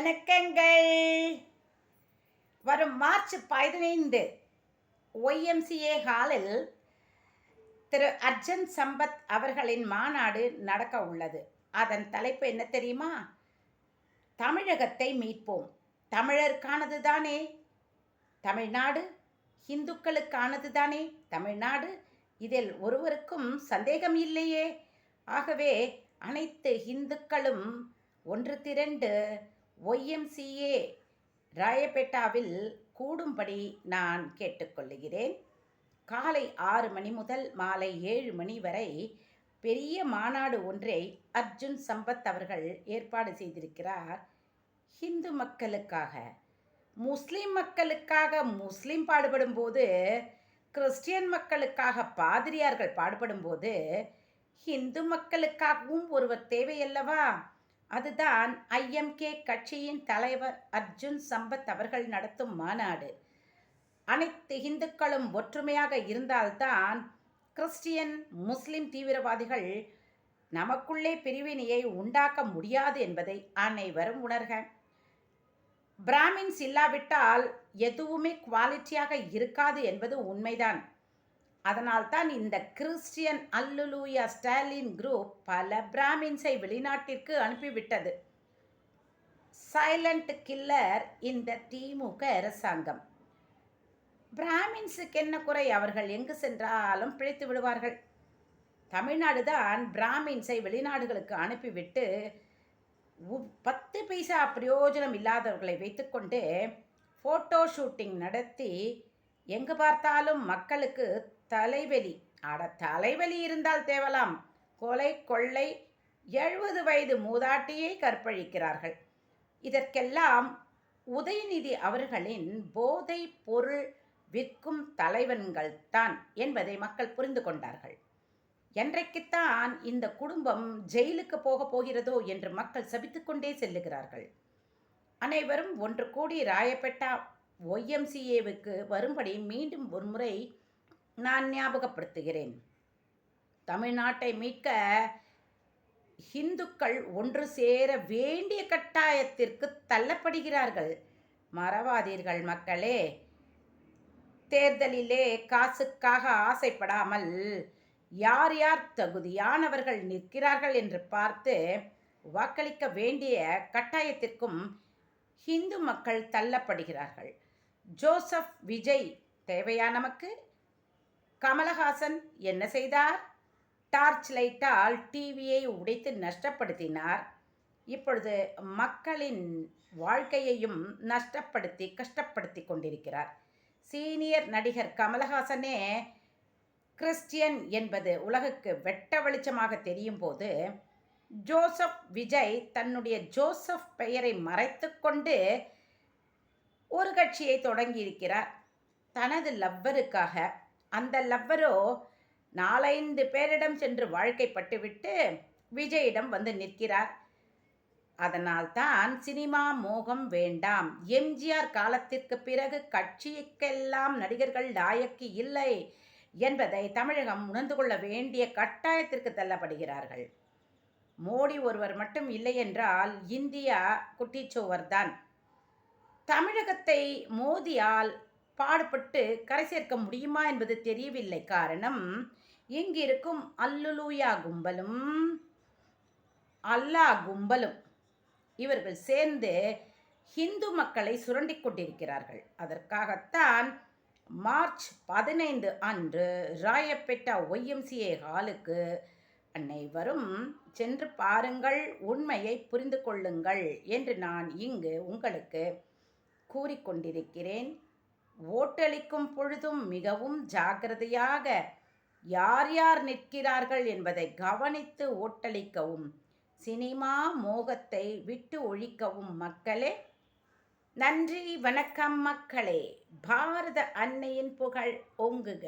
வணக்கங்கள். வரும் March 15 YMCA ஹாலில் திரு அர்ஜுன் சம்பத் அவர்களின் மாநாடு நடக்க உள்ளது. அதன் தலைப்பு என்ன தெரியுமா? தமிழகத்தை மீட்போம். தமிழருக்கானது தானே தமிழ்நாடு, இந்துக்களுக்கானது தானே தமிழ்நாடு. இதில் ஒருவருக்கும் சந்தேகம் இல்லையே. ஆகவே அனைத்து இந்துக்களும் ஒன்று திரண்டு ஒய்எம்சிஏ ராயப்பேட்டாவில் கூடும்படி நான் கேட்டுக்கொள்கிறேன். காலை 6 மணி முதல் மாலை 7 மணி வரை பெரிய மாநாடு ஒன்றை அர்ஜுன் சம்பத் அவர்கள் ஏற்பாடு செய்திருக்கிறார். இந்து மக்களுக்காக, முஸ்லிம் மக்களுக்காக முஸ்லிம் பாடுபடும் போது, கிறிஸ்டியன் மக்களுக்காக பாதிரியார்கள் பாடுபடும் போது, இந்து மக்களுக்காகவும் ஒருவர் தேவையல்லவா? அதுதான் ஐஎம்கே கட்சியின் தலைவர் அர்ஜுன் சம்பத் அவர்கள் நடத்தும் மாநாடு. அனைத்து இந்துக்களும் ஒற்றுமையாக இருந்தால்தான் கிறிஸ்டியன் முஸ்லிம் தீவிரவாதிகள் நமக்குள்ளே பிரிவினையை உண்டாக்க முடியாது என்பதை அனைவரும் உணர்க. பிராமின்ஸ் இல்லாவிட்டால் எதுவுமே குவாலிட்டியாக இருக்காது என்பது உண்மைதான். அதனால்தான் இந்த கிறிஸ்டியன் அல்லேலூயா ஸ்டாலின் குரூப் பல பிராமின்ஸை வெளிநாட்டிற்கு அனுப்பிவிட்டது. சைலண்ட் கில்லர் இந்த திமுக அரசாங்கம். பிராமின்ஸுக்கு என்ன குறை? அவர்கள் எங்கு சென்றாலும் பிழைத்து விடுவார்கள். தமிழ்நாடு தான் பிராமின்ஸை வெளிநாடுகளுக்கு அனுப்பிவிட்டு 10 பைசா பிரயோஜனம் இல்லாதவர்களை வைத்துக்கொண்டு ஃபோட்டோ ஷூட்டிங் நடத்தி எங்கு பார்த்தாலும் மக்களுக்கு தலைவலி. தலைவலி இருந்தால் தேவலாம், கொலை கொள்ளை, 70 வயது மூதாட்டியை கற்பழிக்கிறார்கள். இதற்கெல்லாம் உதயநிதி அவர்களின் போதை பொருள் விற்கும் தலைவன்கள் தான் என்பதை மக்கள் புரிந்து கொண்டார்கள். என்றைக்குத்தான் இந்த குடும்பம் ஜெயிலுக்கு போகப் போகிறதோ என்று மக்கள் சபித்துக்கொண்டே செல்லுகிறார்கள். அனைவரும் ஒன்று கூடி ராயப்பேட்டா ஒய்எம்சிஏவுக்கு வரும்படி மீண்டும் ஒரு முறை நான் ஞாபகப்படுத்துகிறேன். தமிழ்நாட்டை மீட்க இந்துக்கள் ஒன்று சேர வேண்டிய கட்டாயத்திற்கு தள்ளப்படுகிறார்கள். மறவாதீர்கள் மக்களே. தேர்தலிலே காசுக்காக ஆசைப்படாமல் யார் யார் தகுதியானவர்கள் நிற்கிறார்கள் என்று பார்த்து வாக்களிக்க வேண்டிய கட்டாயத்திற்கும் இந்து மக்கள் தள்ளப்படுகிறார்கள். ஜோசப் விஜய் தேவையா நமக்கு? கமலஹாசன் என்ன செய்தார்? டார்ச் லைட்டால் டிவியை உடைத்து நஷ்டப்படுத்தினார். இப்பொழுது மக்களின் வாழ்க்கையையும் நஷ்டப்படுத்தி கஷ்டப்படுத்தி கொண்டிருக்கிறார். சீனியர் நடிகர் கமலஹாசனே கிறிஸ்டியன் என்பது உலகுக்கு வெட்ட வெளிச்சமாக தெரியும் போது, ஜோசப் விஜய் தன்னுடைய ஜோசப் பெயரை மறைத்து கொண்டு ஒரு கட்சியை தொடங்கியிருக்கிறார் தனது லவ்வருக்காக. அந்த லவ்வரோ 4-5 பேரிடம் சென்று வாழ்க்கைப்பட்டுவிட்டு விஜயிடம் வந்து நிற்கிறார். அதனால்தான் சினிமா மோகம் வேண்டாம். எம்ஜிஆர் காலத்திற்கு பிறகு கட்சிக்கெல்லாம் நடிகர்கள் லாயக்கு இல்லை என்பதை தமிழகம் உணர்ந்து கொள்ள வேண்டிய கட்டாயத்திற்கு தள்ளப்படுகிறார்கள். மோடி ஒருவர் மட்டும் இல்லை என்றால் இந்தியா குட்டிச்சோவர்தான். தமிழகத்தை மோதியால் பாடுபட்டு கரை சேர்க்க முடியுமா என்பது தெரியவில்லை. காரணம், இங்கிருக்கும் அல்லேலூயா கும்பலும் அல்லாஹ் கும்பலும் இவர்கள் சேர்ந்து இந்து மக்களை சுரண்டி கொண்டிருக்கிறார்கள். அதற்காகத்தான் மார்ச் 15 அன்று ராயப்பேட்டா ஒய்எம்சிஏ ஹாலுக்கு அனைவரும் சென்று பாருங்கள், உண்மையை புரிந்து கொள்ளுங்கள் என்று நான் இங்கு உங்களுக்கு கூறிக்கொண்டிருக்கிறேன். ஓட்டளிக்கும் பொழுதும் மிகவும் ஜாக்கிரதையாக யார் யார் நிற்கிறார்கள் என்பதை கவனித்து ஓட்டளிக்கவும், சினிமா மோகத்தை விட்டு ஒழிக்கவும் மக்களே. நன்றி, வணக்கம் மக்களே. பாரத அன்னையின் புகழ் ஓங்குக.